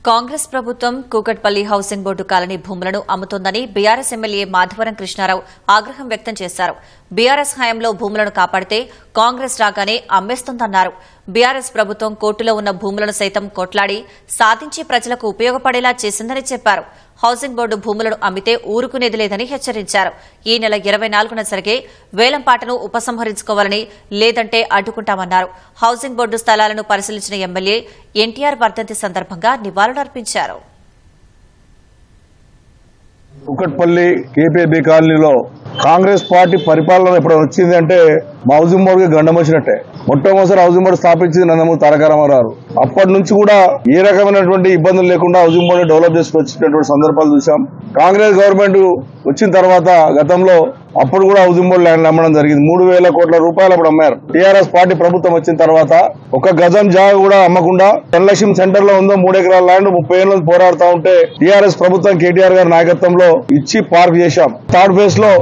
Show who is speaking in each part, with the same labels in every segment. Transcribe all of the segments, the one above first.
Speaker 1: కాంగ్రెస్ ప్రభుత్వం Kukatpally housing board colony భూములను అమ్ముతోందని BRS MLA Madhavaram Krishnarao ఆగ్రహం వ్యక్తం చేశారు. బీఆర్ఎస్ హయాంలో భూములను కాపాడితే కాంగ్రెస్ రాగానే అమ్మేస్తోందన్నారు. బీఆర్ఎస్ ప్రభుత్వం కోర్టులో ఉన్న భూములను సైతం కొట్లాడి సాధించి ప్రజలకు ఉపయోగపడేలా చేసిందని చెప్పారు. హౌసింగ్ బోర్డు భూములను అమ్మితే ఊరుకునేది లేదని హెచ్చరించారు. ఈ నెల 24న జరిగే వేలంపాటను ఉపసంహరించుకోవాలని, లేదంటే అడ్డుకుంటామన్నారు. హౌసింగ్ బోర్డు స్థలాలను పరిశీలించిన ఎమ్మెల్యే ఎన్టీఆర్ వర్ధంతి సందర్భంగా నివాళులర్పించారు.
Speaker 2: కూకట్పల్లి కేపీబీ కాలనీలో కాంగ్రెస్ పార్టీ పరిపాలన ఎప్పుడు వచ్చింది అంటే హౌసింగ్ బోర్డుకి గండం వచ్చినట్టే. మొట్టమొదటి హౌసింగ్ బోర్డు స్థాపించింది నందమూరి తారక రామారావు. అప్పటి నుంచి కూడా ఏ రకమైనటువంటి ఇబ్బందులు లేకుండా హౌసింగ్ బోర్డు డెవలప్ చేసుకుని వచ్చినటువంటి సందర్భాలు చూసాం. కాంగ్రెస్ గవర్నమెంట్ వచ్చిన తర్వాత గతంలో అప్పుడు కూడా హౌసింగ్ బోర్డు ల్యాండ్ అమ్మడం జరిగింది. 3,000 కోట్ల రూపాయలు అప్పుడు అమ్మారు. టీఆర్ఎస్ పార్టీ ప్రభుత్వం వచ్చిన తర్వాత ఒక గజం జాగా కూడా అమ్మకుండా ధనలక్ష్మి సెంటర్ లో ఉందో 3 ఎకరాల ల్యాండ్ 30 ఏళ్ళ నుంచి పోరాడుతూ ఉంటే టీఆర్ఎస్ ప్రభుత్వం కేటీఆర్ గారి నాయకత్వంలో ఇచ్చి పార్క్ చేశాం. థర్డ్ ఫేజ్ లో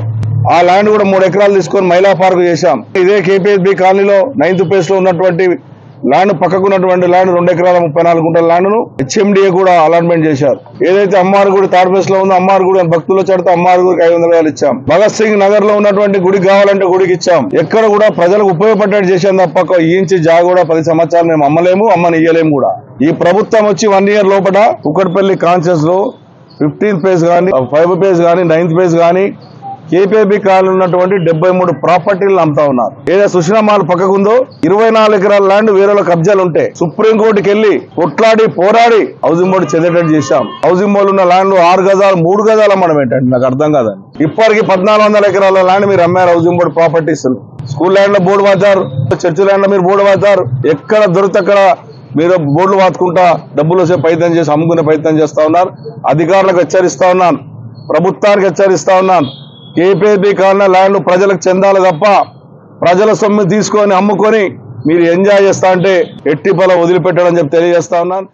Speaker 2: ఆ ల్యాండ్ కూడా 3 ఎకరాలు తీసుకొని మహిళా పార్క్ చేశాం. ఇదే కేపీఎస్బీ కాలనీలో 9th ఫేజ్ లో ఉన్నటువంటి ల్యాండ్ పక్కకున్నటువంటి ల్యాండ్ 2 ఎకరాల 34 గుంటల ల్యాండ్ ను హెచ్ఎండిఏ కూడా అలాట్మెంట్ చేశారు. ఏదైతే అమ్మారు గుడి థర్డ్ ఫేజ్ లో ఉందో అమ్మారు గుడి భక్తులు చేరితే అమ్మారు గుడికి 500,000 ఇచ్చాం. భగత్ సింగ్ నగర్ లో ఉన్నటువంటి గుడికి కావాలంటే గుడికి ఇచ్చాం. ఎక్కడ కూడా ప్రజలకు ఉపయోగపడేట్టు చేశాం తప్ప ఈ ఇంచి జాగా కూడా 10 సంవత్సరాలు మేము అమ్మలేము, అమ్మని ఇయ్యలేము కూడా. ఈ ప్రభుత్వం వచ్చి 1 ఇయర్ లోపల కూకట్పల్లి కాన్షియస్ లో 15th ఫేజ్ గానీ 5th ఫేజ్ గానీ 9th ఫేజ్ గానీ కేపీబీ కాలనీ ఉన్నటువంటి 73 ప్రాపర్టీలను అమ్ముతా ఉన్నారు. ఏదో సుష్నామాల్ పక్కకుందో 24 ఎకరాల ల్యాండ్ వేరే కబ్జాలు ఉంటే సుప్రీంకోర్టుకి వెళ్లి కొట్లాడి పోరాడి హౌసింగ్ బోర్డు చెందేటట్టు చేశాం. హౌసింగ్ బోర్డు ఉన్న ల్యాండ్ 6 గజాలు 3 గజాలు అమ్మడం ఏంటంటే నాకు అర్థం కాదండి. ఇప్పటికి 1,400 ఎకరాల ల్యాండ్ మీరు అమ్మారు housing board properties. School land లో బోర్డు వాతారు, చర్చ్ ల్యాండ్ లో మీరు బోర్డు వాతారు. ఎక్కడ దొరికితే అక్కడ మీరు బోర్డులు వాతుకుంటా డబ్బులు వచ్చే ప్రయత్నం చేసి అమ్ముకునే ప్రయత్నం చేస్తా ఉన్నారు. అధికారులకు హెచ్చరిస్తా ఉన్నాను, ప్రభుత్వానికి హెచ్చరిస్తా ఉన్నాను. కేపీబీ కాలనీ ల్యాండ్ ప్రజలకు చెందాలి తప్ప ప్రజల సొమ్ము తీసుకొని అమ్ముకొని మీరు ఎంజాయ్ చేస్తా అంటే ఎట్టి పొలం వదిలిపెట్టడం చెప్పి తెలియజేస్తా ఉన్నాను.